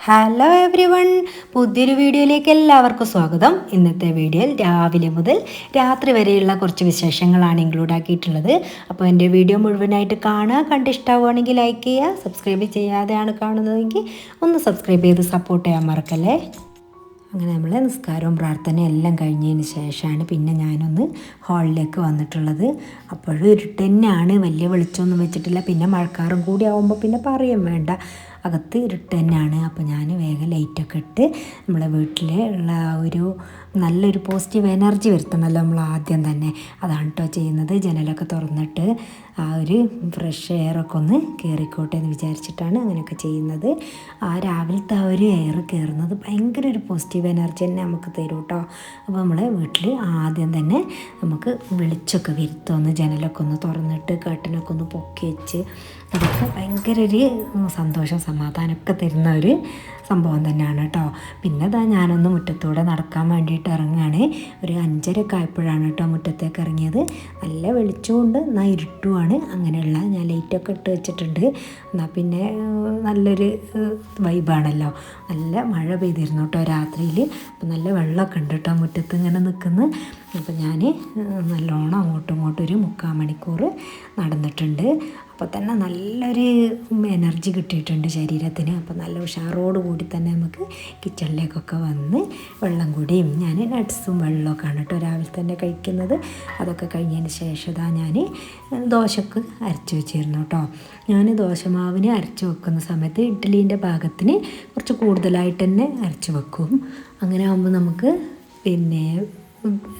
Hello every one, പുതിയൊരു വീഡിയോയിലേക്ക് എല്ലാവർക്കും സ്വാഗതം. ഇന്നത്തെ വീഡിയോയിൽ രാവിലെ മുതൽ രാത്രി വരെയുള്ള കുറച്ച് വിശേഷങ്ങളാണ് ഇൻക്ലൂഡ് ആക്കിയിട്ടുള്ളത്. അപ്പോൾ എൻ്റെ വീഡിയോ മുഴുവനായിട്ട് കാണുക, കണ്ടിഷ്ടമാവുകയാണെങ്കിൽ ലൈക്ക് ചെയ്യുക, സബ്സ്ക്രൈബ് ചെയ്യാതെയാണ് കാണുന്നതെങ്കിൽ ഒന്ന് സബ്സ്ക്രൈബ് ചെയ്ത് സപ്പോർട്ട് ചെയ്യാൻ മറക്കല്ലേ. അങ്ങനെ നമ്മൾ നിസ്കാരവും പ്രാർത്ഥനയും എല്ലാം കഴിഞ്ഞതിന് ശേഷമാണ് പിന്നെ ഞാനൊന്ന് ഹാളിലേക്ക് വന്നിട്ടുള്ളത്. അപ്പോഴും ഇരുട്ട് തന്നെയാണ്, വലിയ വെളിച്ചമൊന്നും വെച്ചിട്ടില്ല. പിന്നെ മഴക്കാറും കൂടി ആകുമ്പോൾ പിന്നെ പറയും വേണ്ട, അകത്ത് ഇരുട്ട് തന്നെയാണ്. അപ്പോൾ ഞാൻ വേഗം ലൈറ്റൊക്കെ ഇട്ട് നമ്മളെ വീട്ടിലുള്ള ഒരു നല്ലൊരു പോസിറ്റീവ് എനർജി വരുത്തണമല്ലോ നമ്മൾ ആദ്യം തന്നെ, അതാണ് കേട്ടോ ചെയ്യുന്നത്. ജനലൊക്കെ തുറന്നിട്ട് ആ ഒരു ഫ്രഷ് എയറൊക്കെ ഒന്ന് കയറിക്കോട്ടെ എന്ന് വിചാരിച്ചിട്ടാണ് അങ്ങനെയൊക്കെ ചെയ്യുന്നത്. ആ രാവിലത്തെ ആ ഒരു എയർ കയറുന്നത് ഭയങ്കര ഒരു പോസിറ്റീവ് എനർജി തന്നെ നമുക്ക് തരും കേട്ടോ. അപ്പോൾ നമ്മളെ വീട്ടിൽ ആദ്യം തന്നെ നമുക്ക് വെളിച്ചമൊക്കെ വരുത്തുമെന്ന്, ജനലൊക്കെ ഒന്ന് തുറന്നിട്ട് കർട്ടനൊക്കെ ഒന്ന് പൊക്കി വെച്ച്, അതൊക്കെ ഭയങ്കര ഒരു സന്തോഷം സമാധാനമൊക്കെ തരുന്ന ഒരു സംഭവം തന്നെയാണ് കേട്ടോ. പിന്നെ അതാ ഞാനൊന്ന് മുറ്റത്തൂടെ നടക്കാൻ വേണ്ടിയിട്ട് ഇറങ്ങുകയാണ്. ഒരു 5:30 ആയപ്പോഴാണ് കേട്ടോ മുറ്റത്തേക്ക് ഇറങ്ങിയത്. നല്ല വെളിച്ചമുണ്ട്, എന്നാൽ ഇരുട്ടുമാണ്. അങ്ങനെയുള്ള ഞാൻ ലൈറ്റൊക്കെ ഇട്ട് വെച്ചിട്ടുണ്ട്. എന്നാൽ പിന്നെ നല്ലൊരു വൈബാണല്ലോ. നല്ല മഴ പെയ്തിരുന്നു കേട്ടോ രാത്രിയിൽ. അപ്പോൾ നല്ല വെള്ളമൊക്കെ ഉണ്ട് കേട്ടോ മുറ്റത്ത് ഇങ്ങനെ നിൽക്കുന്നു. അപ്പോൾ ഞാൻ നല്ലോണം അങ്ങോട്ടും ഇങ്ങോട്ടും ഒരു 3/4 മണിക്കൂർ നടന്നിട്ടുണ്ട്. അപ്പോൾ തന്നെ നല്ലൊരു എനർജി കിട്ടിയിട്ടുണ്ട് ശരീരത്തിന്. അപ്പോൾ നല്ല ഉഷാറോട് കൂടി തന്നെ നമുക്ക് കിച്ചണിലേക്കൊക്കെ വന്ന് വെള്ളം കൂടിയും, ഞാൻ നട്ട്സും വെള്ളമൊക്കെയാണ് കേട്ടോ രാവിലെ തന്നെ കഴിക്കുന്നത്. അതൊക്കെ കഴിഞ്ഞതിന് ശേഷം ഞാൻ ദോശക്ക് അരച്ച് വെച്ചിരുന്നു കേട്ടോ. ഞാൻ ദോശമാവിന് അരച്ച് വെക്കുന്ന സമയത്ത് ഇഡ്ഡലീൻ്റെ പാകത്തിന് കുറച്ച് കൂടുതലായിട്ട് തന്നെ അരച്ച് വെക്കും. അങ്ങനെ ആകുമ്പോൾ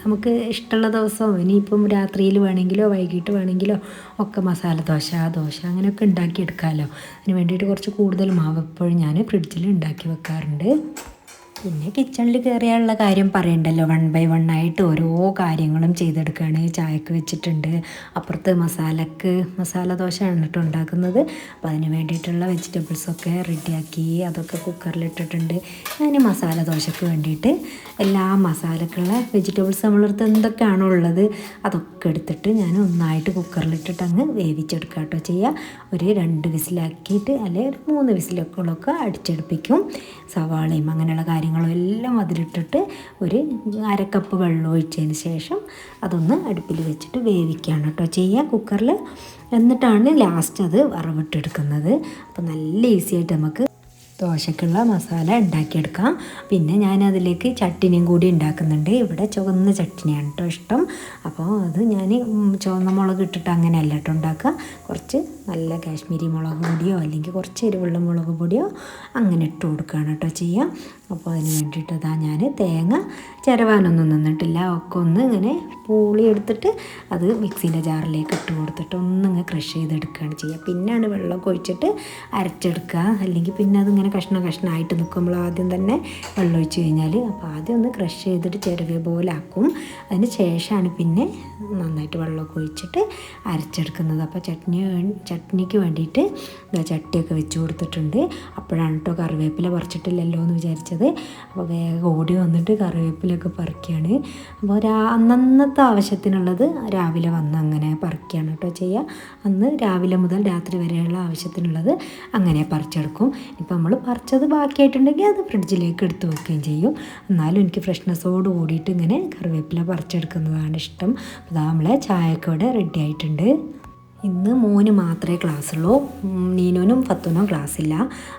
നമുക്ക് ഇഷ്ടമുള്ള ദിവസം ഇനിയിപ്പം രാത്രിയിൽ വേണമെങ്കിലോ വൈകിട്ട് വേണമെങ്കിലോ ഒക്കെ മസാല ദോശ അങ്ങനെയൊക്കെ ഉണ്ടാക്കിയെടുക്കാമല്ലോ. അതിന് വേണ്ടിയിട്ട് കുറച്ച് കൂടുതൽ മാവ് എപ്പോഴും ഞാൻ ഫ്രിഡ്ജിൽ ഉണ്ടാക്കി വെക്കാറുണ്ട്. പിന്നെ കിച്ചണിൽ കയറിയുള്ള കാര്യം പറയണ്ടല്ലോ, 1 by 1 ആയിട്ട് ഓരോ കാര്യങ്ങളും ചെയ്തെടുക്കുകയാണ്. ചായക്ക് വെച്ചിട്ടുണ്ട്, അപ്പുറത്ത് മസാല ദോശയാണ് കേട്ടോ ഉണ്ടാക്കുന്നത്. അപ്പോൾ അതിന് വേണ്ടിയിട്ടുള്ള വെജിറ്റബിൾസൊക്കെ റെഡിയാക്കി അതൊക്കെ കുക്കറിലിട്ടിട്ടുണ്ട്. ഞാൻ മസാല ദോശക്ക് വേണ്ടിയിട്ട് എല്ലാ മസാലക്കുള്ള വെജിറ്റബിൾസ് നമ്മളടുത്ത് എന്തൊക്കെയാണോ ഉള്ളത് അതൊക്കെ എടുത്തിട്ട് ഞാൻ ഒന്നായിട്ട് കുക്കറിലിട്ടിട്ട് അങ്ങ് വേവിച്ചെടുക്കുക കേട്ടോ ചെയ്യുക. ഒരു 2 വിസിലാക്കിയിട്ട് അല്ലെങ്കിൽ 3 വിസിലൊക്കെ അടിച്ചെടുപ്പിക്കും. സവാളയും അങ്ങനെയുള്ള കാര്യങ്ങളും എല്ലാം അതിലിട്ടിട്ട് ഒരു 1/2 കപ്പ് വെള്ളം ഒഴിച്ചതിന് ശേഷം അതൊന്ന് അടുപ്പിൽ വെച്ചിട്ട് വേവിക്കുകയാണ് കേട്ടോ ചെയ്യുക കുക്കറിൽ. എന്നിട്ടാണ് ലാസ്റ്റ് അത് വറവിട്ടെടുക്കുന്നത്. അപ്പോൾ നല്ല ഈസി ആയിട്ട് നമുക്ക് ദോശക്കുള്ള മസാല ഉണ്ടാക്കിയെടുക്കാം. പിന്നെ ഞാൻ അതിലേക്ക് ചട്ടിനിയും കൂടി ഉണ്ടാക്കുന്നുണ്ട്. ഇവിടെ ചുവന്ന ചട്ടിനിയാണ് കേട്ടോ ഇഷ്ടം. അപ്പോൾ അത് ഞാൻ ചുവന്ന മുളക് ഇട്ടിട്ട് അങ്ങനെയല്ല കേട്ടോ ഉണ്ടാക്കുക. കുറച്ച് നല്ല കാശ്മീരി മുളക് പൊടിയോ അല്ലെങ്കിൽ കുറച്ച് എരിവുള്ള മുളക് പൊടിയോ അങ്ങനെ ഇട്ട് കൊടുക്കുകയാണ് കേട്ടോ ചെയ്യുക. അപ്പോൾ അതിന് വേണ്ടിയിട്ട് അതാ ഞാൻ തേങ്ങ ചിരവാനൊന്നും നിന്നിട്ടില്ല. ഒക്കെ ഒന്ന് ഇങ്ങനെ പൂളി എടുത്തിട്ട് അത് മിക്സീൻ്റെ ജാറിലേക്ക് ഇട്ട് കൊടുത്തിട്ട് ഒന്നിങ്ങനെ ക്രഷ് ചെയ്തെടുക്കുകയാണ് ചെയ്യുക. പിന്നെയാണ് വെള്ളമൊക്കെ ഒഴിച്ചിട്ട് അരച്ചെടുക്കുക. അല്ലെങ്കിൽ പിന്നെ അതിങ്ങനെ കഷ്ണമായിട്ട് നിൽക്കുമ്പോൾ ആദ്യം തന്നെ വെള്ളം ഒഴിച്ച് കഴിഞ്ഞാൽ, അപ്പോൾ ആദ്യം ഒന്ന് ക്രഷ് ചെയ്തിട്ട് ചിരവ പോലെ ആക്കും. അതിന് ശേഷമാണ് പിന്നെ നന്നായിട്ട് വെള്ളമൊക്കെ ഒഴിച്ചിട്ട് അരച്ചെടുക്കുന്നത്. അപ്പോൾ ചട്നിക്ക് വേണ്ടിയിട്ട് ചട്ടിയൊക്കെ വെച്ച് കൊടുത്തിട്ടുണ്ട്. അപ്പോഴാണ് കേട്ടോ കറിവേപ്പില പറിച്ചിട്ടില്ലല്ലോ എന്ന് വിചാരിച്ചത്. അപ്പോൾ വേഗം ഓടി വന്നിട്ട് കറിവേപ്പിലൊക്കെ പറിക്കുകയാണ്. അപ്പോൾ അന്നത്തെ ആവശ്യത്തിനുള്ളത് രാവിലെ വന്ന് അങ്ങനെ പറിക്കുകയാണ് കേട്ടോ ചെയ്യുക. അന്ന് രാവിലെ മുതൽ രാത്രി വരെയുള്ള ആവശ്യത്തിനുള്ളത് അങ്ങനെ പറിച്ചെടുക്കും. ഇപ്പോൾ നമ്മൾ പറിച്ചത് ബാക്കിയായിട്ടുണ്ടെങ്കിൽ അത് ഫ്രിഡ്ജിലേക്ക് എടുത്ത് വെക്കുകയും ചെയ്യും. എന്നാലും എനിക്ക് ഫ്രഷ്നെസ്സോട് കൂടിയിട്ട് ഇങ്ങനെ കറിവേപ്പില പറിച്ചെടുക്കുന്നതാണ് ഇഷ്ടം. അപ്പോൾ നമ്മളെ ചായയൊക്കെ ഇവിടെ റെഡി ആയിട്ടുണ്ട്. ഇന്ന് മോന് മാത്രമേ ക്ലാസ്സുള്ളൂ, നീനുനും ഫത്തുനും ക്ലാസ്സില്ല.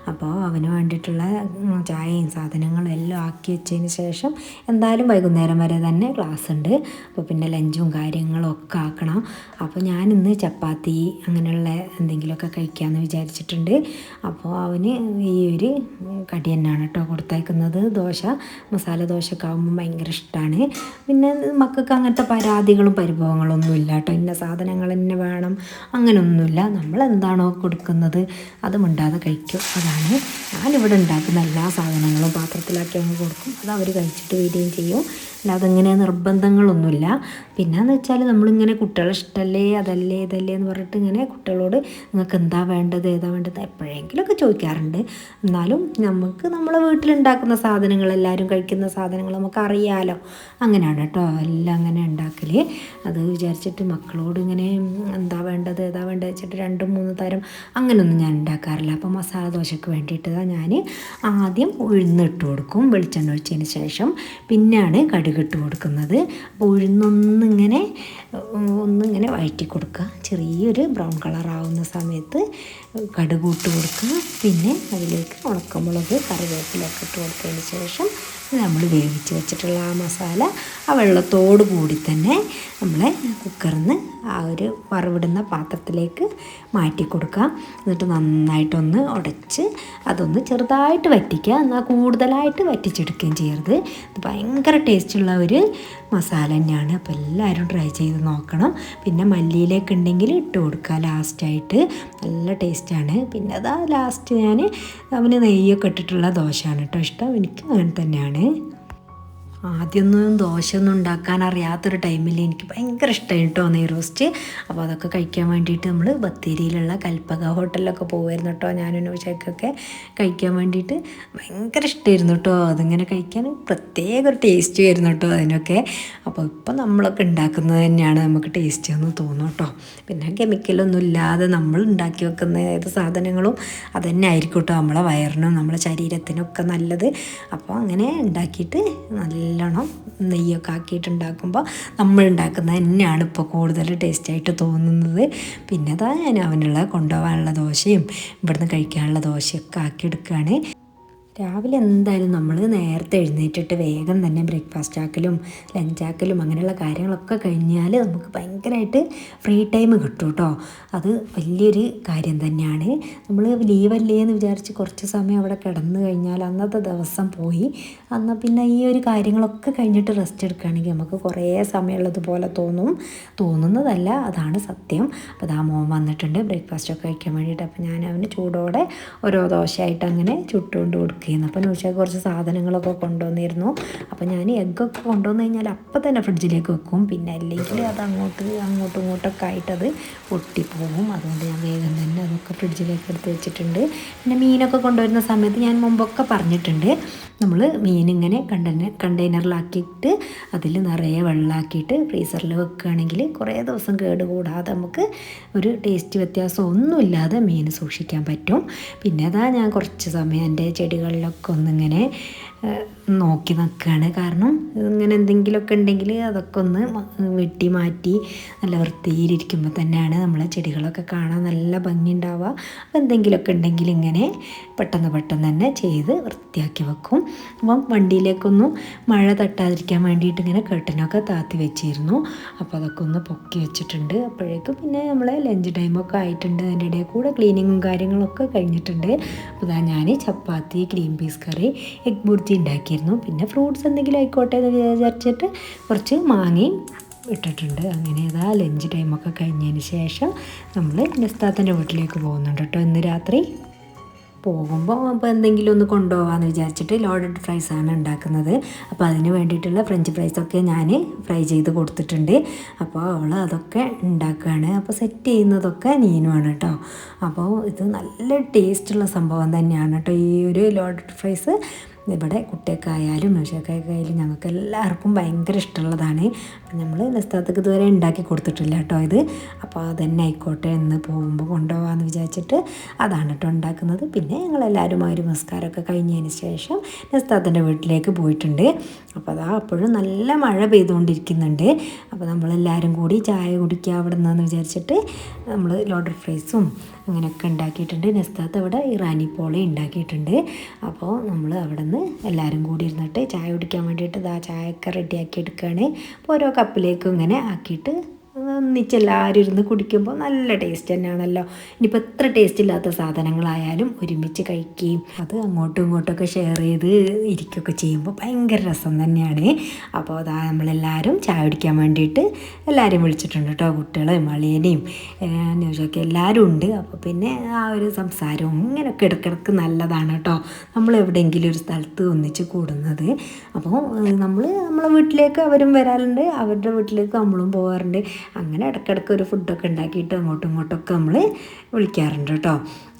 അപ്പോൾ അവന് വേണ്ടിയിട്ടുള്ള ചായയും സാധനങ്ങളും എല്ലാം ആക്കി വെച്ചതിന് ശേഷം എന്തായാലും വൈകുന്നേരം വരെ തന്നെ ക്ലാസ് ഉണ്ട്. അപ്പോൾ പിന്നെ ലഞ്ചും കാര്യങ്ങളും ഒക്കെ ആക്കണം. അപ്പോൾ ഞാനിന്ന് ചപ്പാത്തി അങ്ങനെയുള്ള എന്തെങ്കിലുമൊക്കെ കഴിക്കാമെന്ന് വിചാരിച്ചിട്ടുണ്ട്. അപ്പോൾ അവന് ഈ ഒരു കടി തന്നെയാണ് കേട്ടോ കൊടുത്തയക്കുന്നത്. മസാല ദോശയൊക്കെ ആകുമ്പോൾ ഭയങ്കര ഇഷ്ടമാണ്. പിന്നെ മക്കൾക്ക് അങ്ങനത്തെ പരാതികളും പരിഭവങ്ങളൊന്നും ഇല്ല കേട്ടോ. ഇന്ന സാധനങ്ങൾ തന്നെ വേണം അങ്ങനെയൊന്നുമില്ല. നമ്മളെന്താണോ കൊടുക്കുന്നത് അത് മിണ്ടാതെ കഴിക്കും. അതാണ് ഞാനിവിടെ ഉണ്ടാക്കുന്ന എല്ലാ സാധനങ്ങളും പാത്രത്തിലാക്കി അങ്ങ് കൊടുക്കും. അത് അവർ കഴിച്ചിട്ട് വരികയും ചെയ്യും. അല്ലാതെ ഇങ്ങനെ നിർബന്ധങ്ങളൊന്നുമില്ല. പിന്നെയെന്ന് വെച്ചാൽ നമ്മളിങ്ങനെ കുട്ടികളെ ഇഷ്ടമല്ലേ അതല്ലേ ഇതല്ലേ എന്ന് പറഞ്ഞിട്ട് ഇങ്ങനെ കുട്ടികളോട് നിങ്ങൾക്ക് എന്താ വേണ്ടത് ഏതാ വേണ്ടത് എപ്പോഴെങ്കിലുമൊക്കെ ചോദിക്കാറുണ്ട്. എന്നാലും നമുക്ക് നമ്മളെ വീട്ടിലുണ്ടാക്കുന്ന സാധനങ്ങൾ എല്ലാവരും കഴിക്കുന്ന സാധനങ്ങൾ നമുക്ക് അറിയാമല്ലോ. അങ്ങനെയാണ് കേട്ടോ എല്ലാം അങ്ങനെ ഉണ്ടാക്കൽ. അത് വിചാരിച്ചിട്ട് മക്കളോട് ഇങ്ങനെ എന്താ വേണ്ടത് ഏതാ വേണ്ടത് വെച്ചിട്ട് 2-3 തരം അങ്ങനെയൊന്നും ഞാൻ ഉണ്ടാക്കാറില്ല. അപ്പോൾ മസാല ദോശയ്ക്ക് വേണ്ടിയിട്ട് ഞാൻ ആദ്യം ഉഴുന്നിട്ട് കൊടുക്കും വെളിച്ചെണ്ണ ഒഴിച്ചതിന് ശേഷം. പിന്നെയാണ് കടുക് ഇട്ട് കൊടുക്കുന്നത്. അപ്പോൾ ഉഴുന്നൊന്നിങ്ങനെ വഴറ്റി കൊടുക്കുക. ചെറിയൊരു ബ്രൗൺ കളറാവുന്ന സമയത്ത് കടുക് ഇട്ട് കൊടുക്കുക. പിന്നെ അതിലേക്ക് ഉണക്കമുളക് കറിവേപ്പിലൊക്കെ ഇട്ട് കൊടുത്തതിന് ശേഷം നമ്മൾ വേവിച്ച് വെച്ചിട്ടുള്ള ആ മസാല ആ വെള്ളത്തോട് കൂടി തന്നെ നമ്മളെ കുക്കറിൽ നിന്ന് ആ ഒരു വറവിടുന്ന പാത്രത്തിലേക്ക് മാറ്റി കൊടുക്കുക. എന്നിട്ട് നന്നായിട്ടൊന്ന് ഉടച്ച് അതൊന്ന് ചെറുതായിട്ട് വറ്റിക്കുക. എന്നാൽ കൂടുതലായിട്ട് വറ്റിച്ചെടുക്കുകയും ചെയ്യരുത്. ഇത് ഭയങ്കര ടേസ്റ്റുള്ള ഒരു മസാല തന്നെയാണ്. അപ്പോൾ എല്ലാവരും ട്രൈ ചെയ്ത് നോക്കണം. പിന്നെ മല്ലിയിലേക്ക് ഉണ്ടെങ്കിൽ ഇട്ട് കൊടുക്കുക ലാസ്റ്റായിട്ട്. നല്ല ടേസ്റ്റാണ്. പിന്നെ അതാ ലാസ്റ്റ് ഞാൻ അവന് നെയ്യൊക്കെ ഇട്ടിട്ടുള്ള ദോശയാണ് കേട്ടോ ഇഷ്ടം. എനിക്ക് അങ്ങനെ തന്നെയാണ്. ആദ്യമൊന്നും ദോശയൊന്നും ഉണ്ടാക്കാൻ അറിയാത്തൊരു ടൈമിൽ എനിക്ക് ഭയങ്കര ഇഷ്ടമായി കേട്ടോ നെയ് റോസ്റ്റ്. അപ്പോൾ അതൊക്കെ കഴിക്കാൻ വേണ്ടിയിട്ട് നമ്മൾ ബത്തേരിയിലുള്ള കൽപ്പക ഹോട്ടലിലൊക്കെ പോകുമായിരുന്നു കേട്ടോ. ഞാനും ഉച്ചയ്ക്കൊക്കെ കഴിക്കാൻ വേണ്ടിയിട്ട് ഭയങ്കര ഇഷ്ടമായിരുന്നു കേട്ടോ. അതിങ്ങനെ കഴിക്കാൻ പ്രത്യേക ഒരു ടേസ്റ്റ് ആയിരുന്നു കേട്ടോ അതിനൊക്കെ. അപ്പോൾ ഇപ്പം നമ്മളൊക്കെ ഉണ്ടാക്കുന്നത് തന്നെയാണ് നമുക്ക് ടേസ്റ്റ് എന്ന് തോന്നും കേട്ടോ. പിന്നെ കെമിക്കലൊന്നും ഇല്ലാതെ നമ്മൾ ഉണ്ടാക്കി വെക്കുന്ന ഏത് സാധനങ്ങളും അതുതന്നെ ആയിരിക്കും കേട്ടോ നമ്മളെ വയറിനും നമ്മളെ ശരീരത്തിനൊക്കെ നല്ലത്. അപ്പോൾ അങ്ങനെ ഉണ്ടാക്കിയിട്ട് നല്ലോണം നെയ്യൊക്കെ ആക്കിയിട്ടുണ്ടാക്കുമ്പോൾ നമ്മൾ ഉണ്ടാക്കുന്നത് തന്നെയാണ് ഇപ്പോൾ കൂടുതൽ ടേസ്റ്റായിട്ട് തോന്നുന്നത്. പിന്നെ അതാ ഞാൻ അവനുള്ള കൊണ്ടുപോകാനുള്ള ദോശയും ഇവിടുന്ന് കഴിക്കാനുള്ള ദോശയൊക്കെ ആക്കിയെടുക്കുകയാണ്. രാവിലെ എന്തായാലും നമ്മൾ നേരത്തെ എഴുന്നേറ്റിട്ട് വേഗം തന്നെ ബ്രേക്ക്ഫാസ്റ്റ് ആക്കലും ലഞ്ചാക്കലും അങ്ങനെയുള്ള കാര്യങ്ങളൊക്കെ കഴിഞ്ഞാൽ നമുക്ക് ഭയങ്കരമായിട്ട് ഫ്രീ ടൈം കിട്ടും കേട്ടോ. അത് വലിയൊരു കാര്യം തന്നെയാണ്. നമ്മൾ ലീവല്ലേ എന്ന് വിചാരിച്ച് കുറച്ച് സമയം അവിടെ കിടന്നു കഴിഞ്ഞാൽ അന്നത്തെ ദിവസം പോയി. എന്നാൽ പിന്നെ ഈ ഒരു കാര്യങ്ങളൊക്കെ കഴിഞ്ഞിട്ട് റെസ്റ്റ് എടുക്കുകയാണെങ്കിൽ നമുക്ക് കുറേ സമയമുള്ളതുപോലെ തോന്നുന്നതല്ല, അതാണ് സത്യം. അപ്പോൾ അതാ മോൻ വന്നിട്ടുണ്ട് ബ്രേക്ക്ഫാസ്റ്റൊക്കെ കഴിക്കാൻ വേണ്ടിയിട്ട്. അപ്പോൾ ഞാൻ അവന് ചൂടോടെ ഓരോ ദോശയായിട്ട് അങ്ങനെ ചുട്ടുകൊണ്ട് കൊടുക്കും. അപ്പോൾ നൂഷയ്ക്ക് കുറച്ച് സാധനങ്ങളൊക്കെ കൊണ്ടുവന്നിരുന്നു. അപ്പോൾ ഞാൻ എഗ്ഗൊക്കെ കൊണ്ടുവന്ന് കഴിഞ്ഞാൽ അപ്പം തന്നെ ഫ്രിഡ്ജിലേക്ക് വെക്കും. പിന്നെ അല്ലെങ്കിൽ അത് അങ്ങോട്ടും ഇങ്ങോട്ടൊക്കെ ആയിട്ടത് പൊട്ടിപ്പോകും. അതുകൊണ്ട് ഞാൻ വേഗം തന്നെ അതൊക്കെ ഫ്രിഡ്ജിലേക്ക് എടുത്ത് വെച്ചിട്ടുണ്ട്. പിന്നെ മീനൊക്കെ കൊണ്ടുവരുന്ന സമയത്ത് ഞാൻ മുമ്പൊക്കെ പറഞ്ഞിട്ടുണ്ട്, നമ്മൾ മീനിങ്ങനെ കണ്ടെയ്നറിലാക്കിയിട്ട് അതിൽ നിറയെ വെള്ളമാക്കിയിട്ട് ഫ്രീസറിൽ വെക്കുകയാണെങ്കിൽ കുറേ ദിവസം കേടുകൂടാതെ നമുക്ക് ഒരു ടേസ്റ്റ് വ്യത്യാസം ഒന്നുമില്ലാതെ മീൻ സൂക്ഷിക്കാൻ പറ്റും. പിന്നെ അതാ ഞാൻ കുറച്ച് സമയം എൻ്റെ ചെടികളിലൊക്കെ ഒന്നിങ്ങനെ നോക്കി നിൽക്കുകയാണ്. കാരണം ഇങ്ങനെ എന്തെങ്കിലുമൊക്കെ ഉണ്ടെങ്കിൽ അതൊക്കെ ഒന്ന് വെട്ടി മാറ്റി നല്ല വൃത്തിയിലിരിക്കുമ്പോൾ തന്നെയാണ് നമ്മളെ ചെടികളൊക്കെ കാണാൻ നല്ല ഭംഗി ഉണ്ടാവുക. അപ്പോൾ എന്തെങ്കിലുമൊക്കെ ഉണ്ടെങ്കിൽ ഇങ്ങനെ പെട്ടെന്ന് തന്നെ ചെയ്ത് വൃത്തിയാക്കി വെക്കും. അപ്പം വണ്ടിയിലേക്കൊന്നും മഴ തട്ടാതിരിക്കാൻ വേണ്ടിയിട്ട് ഇങ്ങനെ കർട്ടനൊക്കെ താത്തി വെച്ചിരുന്നു. അപ്പോൾ അതൊക്കെ ഒന്ന് പൊക്കി വെച്ചിട്ടുണ്ട്. അപ്പോഴേക്കും പിന്നെ നമ്മളെ ലഞ്ച് ടൈമൊക്കെ ആയിട്ടുണ്ട്. അതിൻ്റെ ഇടയിൽ കൂടെ ക്ലീനിങ്ങും കാര്യങ്ങളൊക്കെ കഴിഞ്ഞിട്ടുണ്ട്. അപ്പോൾ ഇതാ ഞാൻ ചപ്പാത്തി, ഗ്രീൻ പീസ് കറി, എഗ് ബുർജി ഉണ്ടാക്കിയിരുന്നു. പിന്നെ ഫ്രൂട്ട്സ് എന്തെങ്കിലും ആയിക്കോട്ടെ എന്ന് വിചാരിച്ചിട്ട് കുറച്ച് മാങ്ങയും ഇട്ടിട്ടുണ്ട്. അങ്ങനെ ഇതാ ലഞ്ച് ടൈമൊക്കെ കഴിഞ്ഞതിന് ശേഷം നമ്മൾ നെസ്താത്തൻ്റെ വീട്ടിലേക്ക് പോകുന്നുണ്ട് കേട്ടോ. ഇന്ന് രാത്രി പോകുമ്പോൾ അപ്പോൾ എന്തെങ്കിലും ഒന്ന് കൊണ്ടുപോകാമെന്ന് വിചാരിച്ചിട്ട് ലോഡഡ് ഫ്രൈസാണ് ഉണ്ടാക്കുന്നത്. അപ്പോൾ അതിന് വേണ്ടിയിട്ടുള്ള ഫ്രഞ്ച് ഫ്രൈസൊക്കെ ഞാൻ ഫ്രൈ ചെയ്ത് കൊടുത്തിട്ടുണ്ട്. അപ്പോൾ അവൾ അതൊക്കെ ഉണ്ടാക്കുകയാണ്. അപ്പോൾ സെറ്റ് ചെയ്യുന്നതൊക്കെ നീനുമാണ് കേട്ടോ. അപ്പോൾ ഇത് നല്ല ടേസ്റ്റുള്ള സംഭവം തന്നെയാണ് കേട്ടോ ഈ ഒരു ലോഡഡ് ഫ്രൈസ്. ഇവിടെ കുട്ടിയൊക്കെയായാലും മനുഷ്യർക്കായാലും ഞങ്ങൾക്ക് എല്ലാവർക്കും ഭയങ്കര ഇഷ്ടമുള്ളതാണ്. അപ്പം നമ്മൾ നെസ്താത്തക്ക് ഇതുവരെ ഉണ്ടാക്കി കൊടുത്തിട്ടില്ല കേട്ടോ ഇത്. അപ്പോൾ അതന്നെ ആയിക്കോട്ടെ എന്ന് പോകുമ്പോൾ കൊണ്ടുപോകാമെന്ന് വിചാരിച്ചിട്ട് അതാണ് കേട്ടോ ഉണ്ടാക്കുന്നത്. പിന്നെ ഞങ്ങളെല്ലാവരും ആ ഒരു നമസ്കാരമൊക്കെ കഴിഞ്ഞതിന് ശേഷം നെസ്താത്തൻ്റെ വീട്ടിലേക്ക് പോയിട്ടുണ്ട്. അപ്പോൾ അതാ അപ്പോഴും നല്ല മഴ പെയ്തുകൊണ്ടിരിക്കുന്നുണ്ട്. അപ്പോൾ നമ്മളെല്ലാവരും കൂടി ചായ കുടിക്കുക അവിടെ നിന്നെന്ന് വിചാരിച്ചിട്ട് നമ്മൾ ലോഡഡ് ഫ്രൈസും അങ്ങനെയൊക്കെ ഉണ്ടാക്കിയിട്ടുണ്ട്. നെസ്താത്ത ഇവിടെ ഇറാനി പോളി ഉണ്ടാക്കിയിട്ടുണ്ട്. അപ്പോൾ നമ്മൾ അവിടെ നിന്ന് എല്ലാവരും കൂടി ഇരുന്നിട്ട് ചായ കുടിക്കാൻ വേണ്ടിയിട്ട് ചായയൊക്കെ റെഡിയാക്കി എടുക്കുകയാണ്. അപ്പോൾ ഓരോ കപ്പിലേക്കും ഇങ്ങനെ ആക്കിയിട്ട് ഒന്നിച്ചെല്ലാവരും ഇരുന്ന് കുടിക്കുമ്പോൾ നല്ല ടേസ്റ്റ് തന്നെയാണല്ലോ. ഇനിയിപ്പോൾ എത്ര ടേസ്റ്റ് ഇല്ലാത്ത സാധനങ്ങളായാലും ഒരുമിച്ച് കഴിക്കുകയും അത് അങ്ങോട്ടും ഇങ്ങോട്ടൊക്കെ ഷെയർ ചെയ്ത് ഇരിക്കുകയൊക്കെ ചെയ്യുമ്പോൾ ഭയങ്കര രസം തന്നെയാണ്. അപ്പോൾ അതാ നമ്മളെല്ലാവരും ചായ കുടിക്കാൻ വേണ്ടിയിട്ട് എല്ലാവരും വിളിച്ചിട്ടുണ്ട് കേട്ടോ. കുട്ടികളെയും അളിയനെയും ന്യൂസൊക്കെ എല്ലാവരും ഉണ്ട്. അപ്പോൾ പിന്നെ ആ ഒരു സംസാരവും ഇങ്ങനെയൊക്കെ ഇടയ്ക്കിടയ്ക്ക് നല്ലതാണ് കേട്ടോ, നമ്മൾ എവിടെയെങ്കിലും ഒരു സ്ഥലത്ത് ഒന്നിച്ച് കൂടുന്നത്. അപ്പോൾ നമ്മളെ വീട്ടിലേക്ക് അവരും വരാറുണ്ട്, അവരുടെ വീട്ടിലേക്ക് നമ്മളും പോകാറുണ്ട്. അങ്ങനെ ഇടയ്ക്കിടയ്ക്ക് ഒരു ഫുഡൊക്കെ ഉണ്ടാക്കിയിട്ട് അങ്ങോട്ടും ഇങ്ങോട്ടൊക്കെ നമ്മൾ വിളിക്കാറുണ്ട് കേട്ടോ.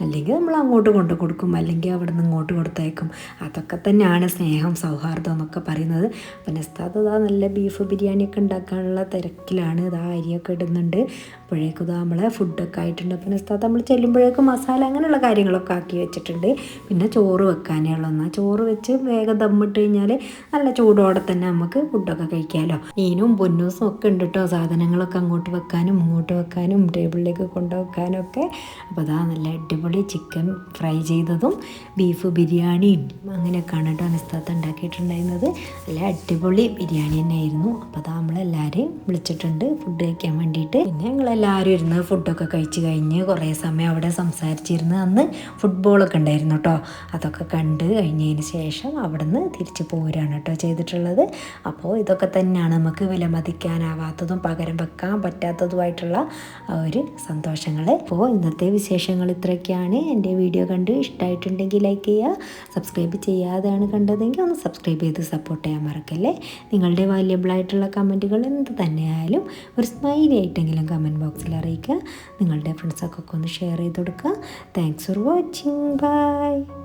അല്ലെങ്കിൽ നമ്മൾ അങ്ങോട്ട് കൊണ്ടു കൊടുക്കും, അല്ലെങ്കിൽ അവിടെ നിന്ന് ഇങ്ങോട്ട് കൊടുത്തയക്കും. അതൊക്കെ തന്നെയാണ് സ്നേഹം, സൗഹാർദ്ദം എന്നൊക്കെ പറയുന്നത്. അപ്പം നെസ്താത്ത് ഇതാ നല്ല ബീഫ് ബിരിയാണിയൊക്കെ ഉണ്ടാക്കാനുള്ള തിരക്കിലാണ്. ഇതാ അരിയൊക്കെ ഇടുന്നുണ്ട്. അപ്പോഴേക്കും ഇതാ നമ്മളെ ഫുഡൊക്കെ ആയിട്ടുണ്ട്. അപ്പം നെസ്താത്ത് നമ്മൾ ചെല്ലുമ്പോഴേക്കും മസാല അങ്ങനെയുള്ള കാര്യങ്ങളൊക്കെ ആക്കി വെച്ചിട്ടുണ്ട്. പിന്നെ ചോറ് വെക്കാനേ ഉള്ളൂ. എന്നാൽ ചോറ് വെച്ച് വേഗം ദമ്മിട്ട് കഴിഞ്ഞാൽ നല്ല ചൂടോടെ തന്നെ നമുക്ക് ഫുഡൊക്കെ കഴിക്കാമല്ലോ. മീനും പൊന്നൂസും ഒക്കെ ഉണ്ട് കേട്ടോ, സാധനങ്ങളൊക്കെ അങ്ങോട്ട് വെക്കാനും ഇങ്ങോട്ട് വെക്കാനും ടേബിളിലേക്ക് കൊണ്ടുവെക്കാനും ഒക്കെ. അപ്പോൾ അതാ നല്ല അടിപൊളി ചിക്കൻ ഫ്രൈ ചെയ്തതും ബീഫ് ബിരിയാണിയും അങ്ങനെയൊക്കെയാണ് കേട്ടോ നിസ്താത്ത് ഉണ്ടാക്കിയിട്ടുണ്ടായിരുന്നത്. നല്ല അടിപൊളി ബിരിയാണി തന്നെയായിരുന്നു. അപ്പോൾ അതാ നമ്മളെല്ലാവരെയും വിളിച്ചിട്ടുണ്ട് ഫുഡ് കഴിക്കാൻ വേണ്ടിയിട്ട്. പിന്നെ ഞങ്ങളെല്ലാവരും ഇരുന്ന് ഫുഡൊക്കെ കഴിച്ച് കഴിഞ്ഞ് കുറേ സമയം അവിടെ സംസാരിച്ചിരുന്ന് അന്ന് ഫുട്ബോളൊക്കെ ഉണ്ടായിരുന്നു കേട്ടോ. അതൊക്കെ കണ്ട് കഴിഞ്ഞതിന് ശേഷം അവിടെ നിന്ന് തിരിച്ച് പോരാണ് കേട്ടോ ചെയ്തിട്ടുള്ളത്. അപ്പോൾ ഇതൊക്കെ തന്നെയാണ് നമുക്ക് വിലമതിക്കാനാവാത്തതും പകരം വെക്കാൻ പറ്റാത്തതുമായിട്ടുള്ള ഒരു സന്തോഷങ്ങൾ. അപ്പോൾ ഇന്നത്തെ വിശേഷങ്ങൾ ഇത്രയൊക്കെയാണ്. എൻ്റെ വീഡിയോ കണ്ട് ഇഷ്ടമായിട്ടുണ്ടെങ്കിൽ ലൈക്ക് ചെയ്യുക. സബ്സ്ക്രൈബ് ചെയ്യാതെയാണ് കണ്ടതെങ്കിൽ ഒന്ന് സബ്സ്ക്രൈബ് ചെയ്ത് സപ്പോർട്ട് ചെയ്യാൻ മറക്കല്ലേ. നിങ്ങളുടെ വാല്യബിളായിട്ടുള്ള കമൻറ്റുകൾ എന്ത് തന്നെയായാലും ഒരു സ്മൈലി ആയിട്ടെങ്കിലും കമൻറ്റ് ബോക്സിൽ അറിയിക്കുക. നിങ്ങളുടെ ഫ്രണ്ട്സൊക്കെ ഒന്ന് ഷെയർ ചെയ്ത് കൊടുക്കുക. Thanks for watching. ബൈ.